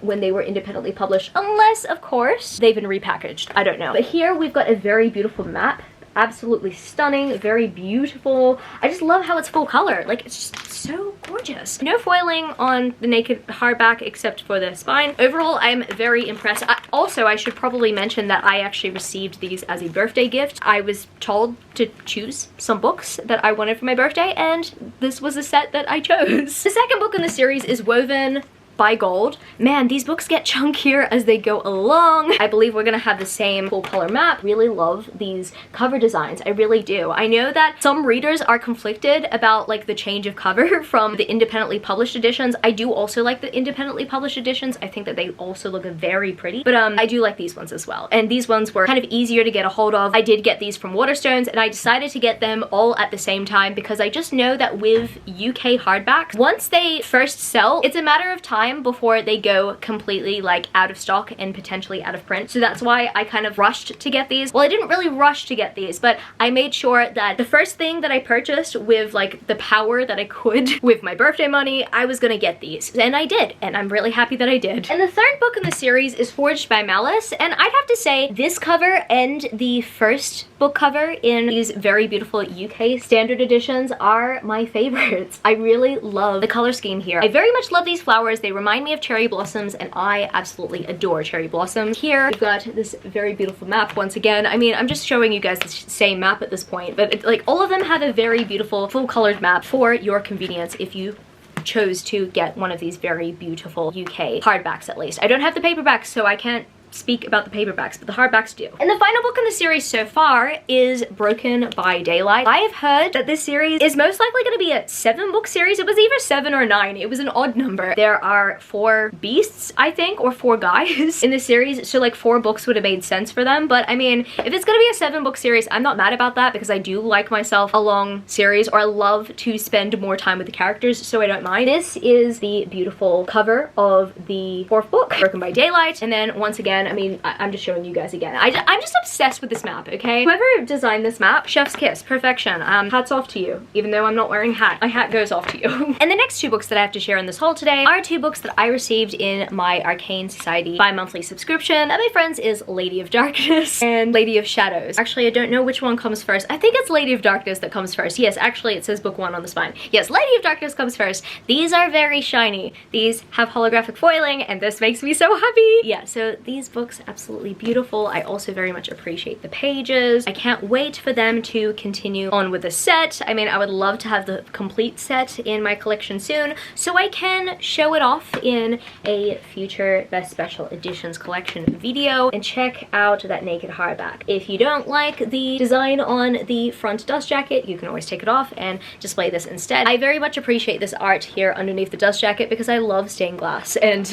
when they were independently published, unless of course they've been repackaged. I don't know. But here we've got a very beautiful map. Absolutely stunning, very beautiful. I just love how it's full color. Like, it's just so gorgeous. No foiling on the naked hardback except for the spine. Overall, I'm very impressed. I should probably mention that I actually received these as a birthday gift. I was told to choose some books that I wanted for my birthday, and this was a set that I chose. The second book in the series is Woven by Gold. Man, these books get chunkier as they go along. I believe we're gonna have the same full color map. Really love these cover designs. I really do. I know that some readers are conflicted about like the change of cover from the independently published editions. I do also like the independently published editions. I think that they also look very pretty, but I do like these ones as well. And these ones were kind of easier to get a hold of. I did get these from Waterstones, and I decided to get them all at the same time because I just know that with UK hardbacks, once they first sell, it's a matter of time before they go completely like out of stock and potentially out of print. So that's why I kind of rushed to get these. Well, I didn't really rush to get these, but I made sure that the first thing that I purchased with like the power that I could with my birthday money, I was gonna get these. And I did, and I'm really happy that I did. And the third book in the series is Forged by Malice, and I'd have to say this cover and the first book cover in these very beautiful UK standard editions are my favorites. I really love the color scheme here. I very much love these flowers. They remind me of cherry blossoms, and I absolutely adore cherry blossoms. Here we've got this very beautiful map once again. I mean, I'm just showing you guys the same map at this point, but like all of them have a very beautiful full colored map for your convenience if you chose to get one of these very beautiful UK hardbacks at least. I don't have the paperbacks, so I can't speak about the paperbacks, but the hardbacks do. And the final book in the series so far is Broken by Daylight. I have heard that this series is most likely going to be a 7-book series. It was either 7 or 9. It was an odd number. There are 4 beasts, I think, or 4 guys in the series, so like 4 books would have made sense for them. But I mean, if it's going to be a 7-book series, I'm not mad about that because I do like myself a long series, or I love to spend more time with the characters, so I don't mind. This is the beautiful cover of the 4th book, Broken by Daylight, and then once again, I mean, I'm just showing you guys again. I'm just obsessed with this map, okay? Whoever designed this map, chef's kiss, perfection. Hats off to you. Even though I'm not wearing a hat, my hat goes off to you. And the next 2 books that I have to share in this haul today are 2 books that I received in my Arcane Society bi-monthly subscription. That, my friends, is Lady of Darkness and Lady of Shadows. Actually, I don't know which one comes first. I think it's Lady of Darkness that comes first. Yes, actually, it says book 1 on the spine. Yes, Lady of Darkness comes first. These are very shiny. These have holographic foiling, and this makes me so happy. Yeah, so these books absolutely beautiful. I also very much appreciate the pages. I can't wait for them to continue on with the set. I mean, I would love to have the complete set in my collection soon so I can show it off in a future Best Special Editions collection video. And check out that naked hardback. If you don't like the design on the front dust jacket, you can always take it off and display this instead. I very much appreciate this art here underneath the dust jacket because I love stained glass, and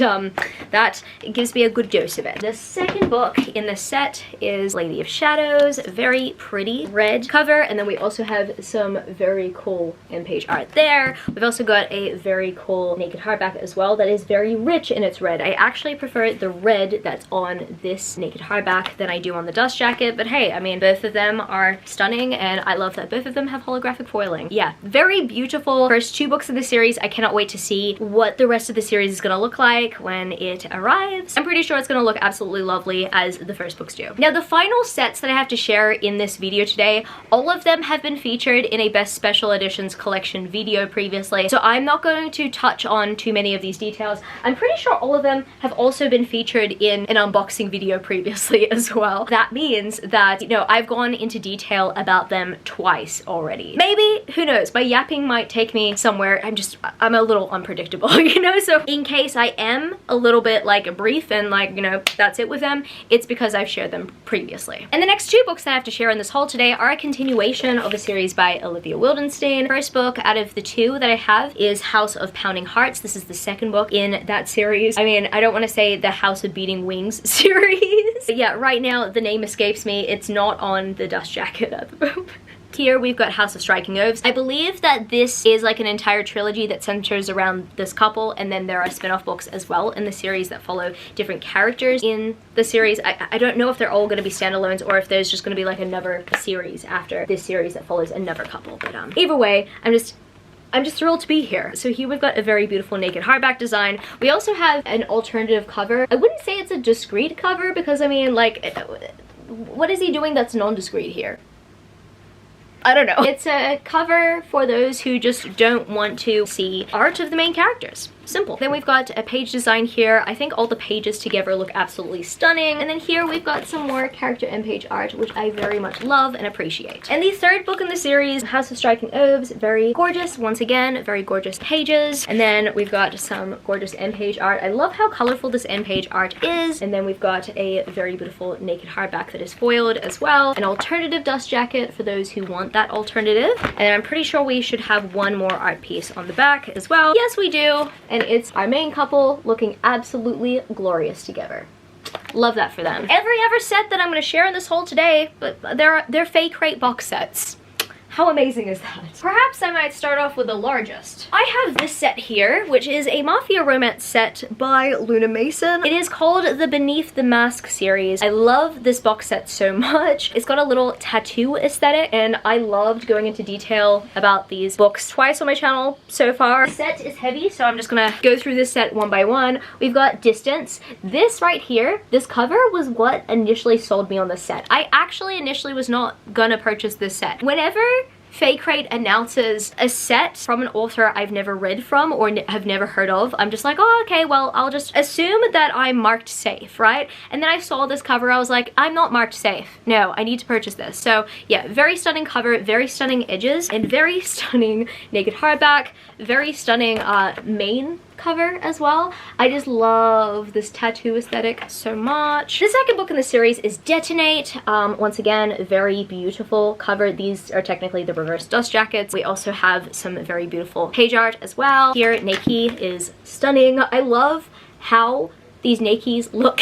that gives me a good dose of it. The second book in the set is Lady of Shadows. Very pretty red cover, and then we also have some very cool end-page art there. We've also got a very cool naked hardback as well that is very rich in its red. I actually prefer the red that's on this naked hardback than I do on the dust jacket, but hey, I mean, both of them are stunning, and I love that both of them have holographic foiling. Yeah, very beautiful first 2 books of the series. I cannot wait to see what the rest of the series is gonna look like when it arrives. I'm pretty sure it's gonna look absolutely lovely as the first books do. Now, the final sets that I have to share in this video today, all of them have been featured in a Best Special Editions collection video previously, so I'm not going to touch on too many of these details. I'm pretty sure all of them have also been featured in an unboxing video previously as well. That means that, you know, I've gone into detail about them twice already. Maybe, who knows, my yapping might take me somewhere. I'm a little unpredictable, you know, so in case I am a little bit like brief and like, you know, that's it with them, it's because I've shared them previously. And the next two books that I have to share in this haul today are a continuation of a series by Olivia Wildenstein. First book out of the two that I have is House of Pounding Hearts. This is the second book in that series. I mean, I don't want to say the House of Beating Wings series, but yeah, right now the name escapes me. It's not on the dust jacket at the moment. Here we've got House of Striking Oves. I believe that this is like an entire trilogy that centers around this couple, and then there are spin-off books as well in the series that follow different characters in the series. I don't know if they're all going to be standalones or if there's just going to be like another series after this series that follows another couple. But either way, I'm just thrilled to be here. So here we've got a very beautiful naked hardback design. We also have an alternative cover. I wouldn't say it's a discreet cover because I mean, like, what is he doing that's non-discreet here? I don't know. It's a cover for those who just don't want to see art of the main characters. Simple. Then we've got a page design here. I think all the pages together look absolutely stunning. And then here we've got some more character and page art, which I very much love and appreciate. And the third book in the series, House of Striking Oves, very gorgeous. Once again, very gorgeous pages. And then we've got some gorgeous end page art. I love how colorful this end page art is. And then we've got a very beautiful naked hardback that is foiled as well. An alternative dust jacket for those who want that alternative. And I'm pretty sure we should have one more art piece on the back as well. Yes, we do. And it's our main couple looking absolutely glorious together. Love that for them. Every Everset that I'm going to share in this haul today, but they're Fake Rate box sets. How amazing is that? Perhaps I might start off with the largest. I have this set here, which is a Mafia romance set by Luna Mason. It is called the Beneath the Mask series. I love this box set so much. It's got a little tattoo aesthetic, and I loved going into detail about these books twice on my channel so far. The set is heavy, so I'm just gonna go through this set one by one. We've got Distance. This right here, this cover was what initially sold me on the set. I actually initially was not gonna purchase this set. Whenever Fake Rate announces a set from an author I've never read from or have never heard of, I'm just like, oh, okay, well, I'll just assume that I'm marked safe, right? And then I saw this cover, I was like, I'm not marked safe. No, I need to purchase this. So yeah, very stunning cover, very stunning edges, and very stunning naked hardback, very stunning main cover as well. I just love this tattoo aesthetic so much. The second book in the series is Detonate. Once again, very beautiful cover. These are technically the reverse dust jackets. We also have some very beautiful page art as well. Here, Nike is stunning. I love how these Nikes look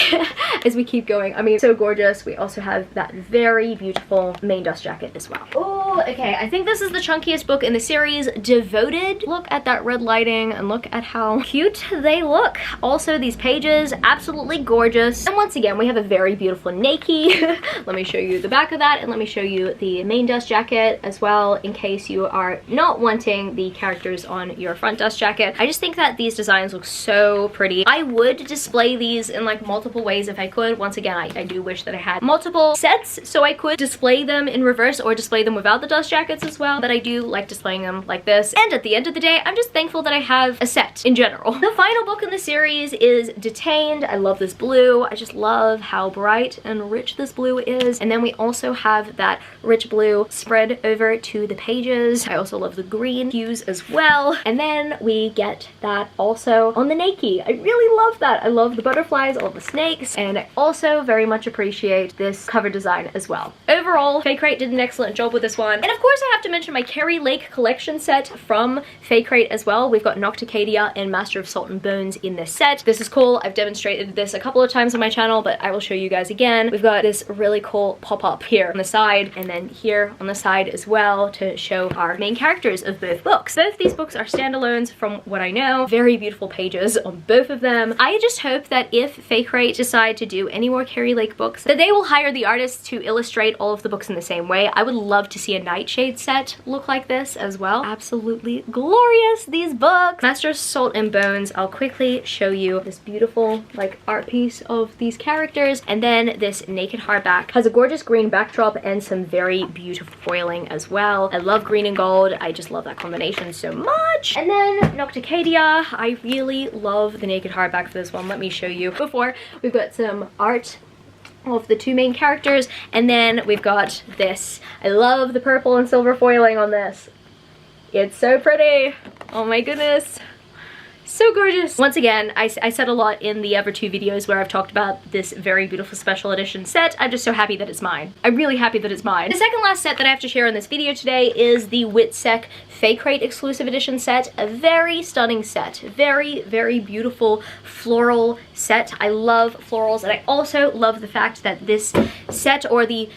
as we keep going. I mean, so gorgeous. We also have that very beautiful main dust jacket as well. Oh, okay. I think this is the chunkiest book in the series, Devoted. Look at that red lighting and look at how cute they look. Also, these pages, absolutely gorgeous. And once again, we have a very beautiful Nike. Let me show you the back of that, and let me show you the main dust jacket as well, in case you are not wanting the characters on your front dust jacket. I just think that these designs look so pretty. I would display these in like multiple ways if I could. Once again, I do wish that I had multiple sets so I could display them in reverse or display them without the dust jackets as well, but I do like displaying them like this. And at the end of the day, I'm just thankful that I have a set in general. The final book in the series is Detained. I love this blue. I just love how bright and rich this blue is. And then we also have that rich blue spread over to the pages. I also love the green hues as well. And then we get that also on the Nike. I really love that. I love the butterflies, all the snakes, and I also very much appreciate this cover design as well. Overall, Fake Rate did an excellent job with this one. And of course, I have to mention my Kerry Lake collection set from Fake Rate as well. We've got Nocticadia and Master of Salt and Bones in this set. This is cool. I've demonstrated this a couple of times on my channel, but I will show you guys again. We've got this really cool pop-up here on the side, and then here on the side as well to show our main characters of both books. Both these books are standalones from what I know. Very beautiful pages on both of them. I just hope that if Fake Rate decide to do any more Kerry Lake books, that they will hire the artists to illustrate all of the books in the same way. I would love to see a Nightshade set look like this as well. Absolutely glorious, these books. Master of Salt and Bones, I'll quickly show you this beautiful like art piece of these characters, and then this naked hardback has a gorgeous green backdrop and some very beautiful foiling as well. I love green and gold. I just love that combination so much. And then Nocticadia, I really love the naked hardback for this one. Let me show you. Before, we've got some art of the two main characters, and then we've got this. I love the purple and silver foiling on this. It's so pretty. Oh my goodness. So gorgeous. Once again, I said a lot in the other 2 videos where I've talked about this very beautiful special edition set. I'm just so happy that it's mine. I'm really happy that it's mine. The second last set that I have to share in this video today is the Witsack Fake Rate exclusive edition set. A very stunning set. Very, very beautiful floral set. I love florals, and I also love the fact that this set, or the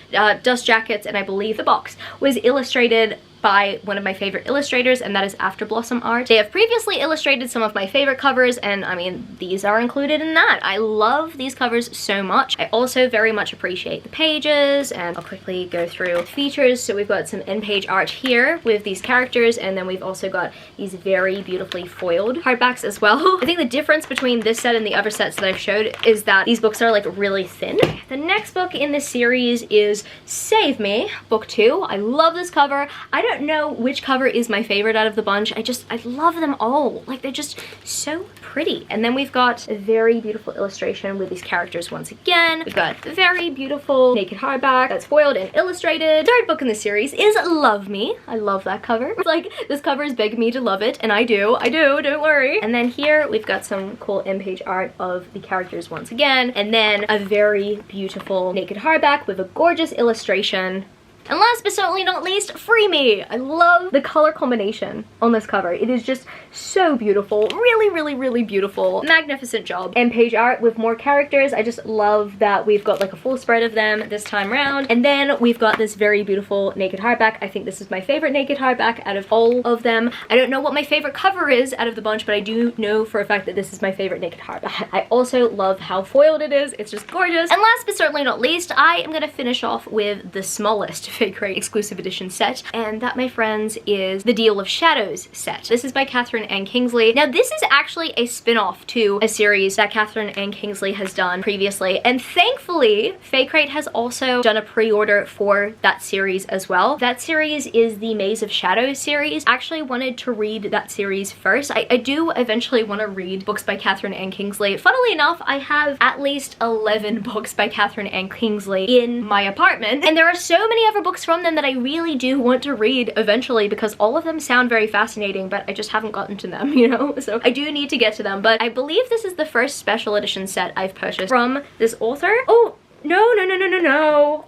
dust jackets, and I believe the box, was illustrated by one of my favorite illustrators, and that is After Blossom Art. They have previously illustrated some of my favorite covers, and I mean, these are included in that. I love these covers so much. I also very much appreciate the pages, and I'll quickly go through features. So we've got some in-page art here with these characters, and then we've also got these very beautifully foiled hardbacks as well. I think the difference between this set and the other sets that I've showed is that these books are like really thin. The next book in this series is Save Me, book 2. I love this cover. I don't know which cover is my favorite out of the bunch. I love them all. Like, they're just so pretty. And then we've got a very beautiful illustration with these characters once again. We've got a very beautiful naked hardback that's foiled and illustrated. Third book in the series is Love Me. I love that cover. Like, this cover is begging me to love it, and I do, don't worry. And then here we've got some cool in-page art of the characters once again, and then a very beautiful naked hardback with a gorgeous illustration. And last but certainly not least, Free Me. I love the color combination on this cover. It is just so beautiful. Really, really, really beautiful. Magnificent job. And page art with more characters. I just love that we've got like a full spread of them this time around. And then we've got this very beautiful naked hardback. I think this is my favorite naked hardback out of all of them. I don't know what my favorite cover is out of the bunch, but I do know for a fact that this is my favorite naked hardback. I also love how foiled it is. It's just gorgeous. And last but certainly not least, I am gonna finish off with the smallest Fake Rate exclusive edition set, and that, my friends, is the Deal of Shadows set. This is by Catherine Ann Kingsley. Now, this is actually a spin-off to a series that Catherine Ann Kingsley has done previously, and thankfully, Fake Rate has also done a pre-order for that series as well. That series is the Maze of Shadows series. I actually wanted to read that series first. I do eventually want to read books by Catherine Ann Kingsley. Funnily enough, I have at least 11 books by Catherine Ann Kingsley in my apartment, and there are so many other books from them that I really do want to read eventually, because all of them sound very fascinating, but I just haven't gotten to them, you know? So I do need to get to them, but I believe this is the first special edition set I've purchased from this author. Oh, no.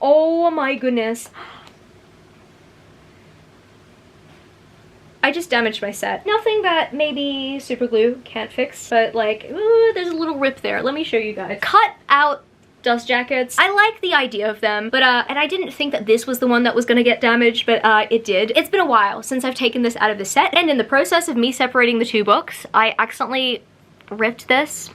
Oh my goodness. I just damaged my set. Nothing that maybe super glue can't fix, but like, ooh, there's a little rip there. Let me show you guys. Cut out dust jackets. I like the idea of them, but and I didn't think that this was the one that was gonna get damaged, but it did. It's been a while since I've taken this out of the set, and in the process of me separating the 2 books, I accidentally ripped this.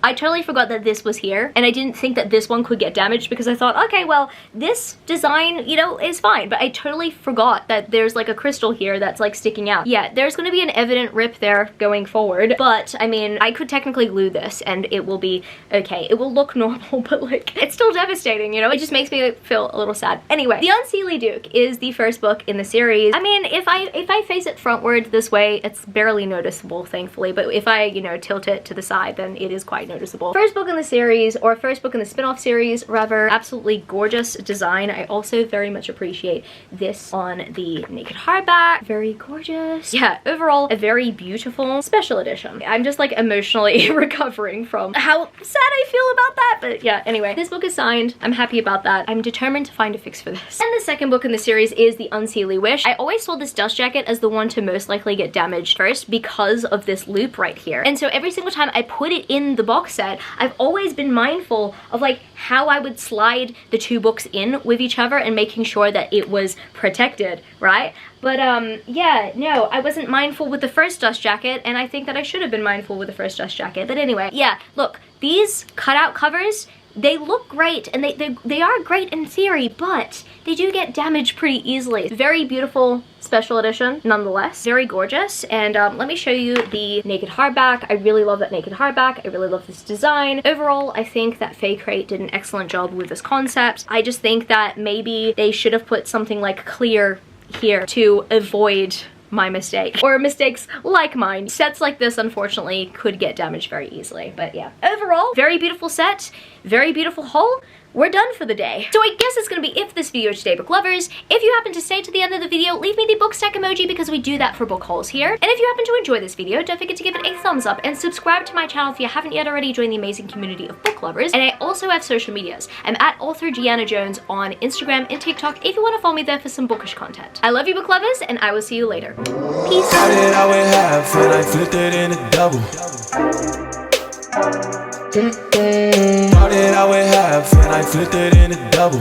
I totally forgot that this was here, and I didn't think that this one could get damaged, because I thought, okay, well, this design, you know, is fine, but I totally forgot that there's like a crystal here that's like sticking out. Yeah, there's gonna be an evident rip there going forward, but I mean, I could technically glue this and it will be okay. It will look normal, but like, it's still devastating, you know? It just makes me feel a little sad. Anyway, The Unseelie Duke is the first book in the series. I mean, if I face it frontward this way, it's barely noticeable, thankfully, but if I, you know, tilt it to the side, then it is quite noticeable. First book in the series, or first book in the spin-off series, rather. Absolutely gorgeous design. I also very much appreciate this on the naked hardback. Very gorgeous. Yeah, overall, a very beautiful special edition. I'm just like emotionally recovering from how sad I feel about that, but yeah, anyway. This book is signed. I'm happy about that. I'm determined to find a fix for this. And the second book in the series is The Unseelie Wish. I always saw this dust jacket as the one to most likely get damaged first because of this loop right here. And so every single time I put it in the box set, I've always been mindful of like how I would slide the 2 books in with each other and making sure that it was protected, right? But yeah, no, I wasn't mindful with the first dust jacket, and I think that I should have been mindful with the first dust jacket. But anyway, yeah, look, these cutout covers, they look great, and they are great in theory, but they do get damaged pretty easily. Very beautiful special edition, nonetheless. Very gorgeous, and let me show you the naked hardback. I really love that naked hardback. I really love this design. Overall, I think that Fake Rate did an excellent job with this concept. I just think that maybe they should have put something like clear here to avoid my mistake, or mistakes like mine. Sets like this, unfortunately, could get damaged very easily, but yeah. Overall, very beautiful set, very beautiful haul. we're done for the day. So I guess it's gonna be it for this video today, book lovers. If you happen to stay to the end of the video, leave me the book stack emoji because we do that for book hauls here. And if you happen to enjoy this video, don't forget to give it a thumbs up and subscribe to my channel if you haven't yet already. Joined the amazing community of book lovers. And I also have social medias. I'm at author Gianna Jones on Instagram and TikTok if you want to follow me there for some bookish content. I love you, book lovers, and I will see you later. Peace. Started out with half and I flipped it into double. Started out with half and I flipped it into double.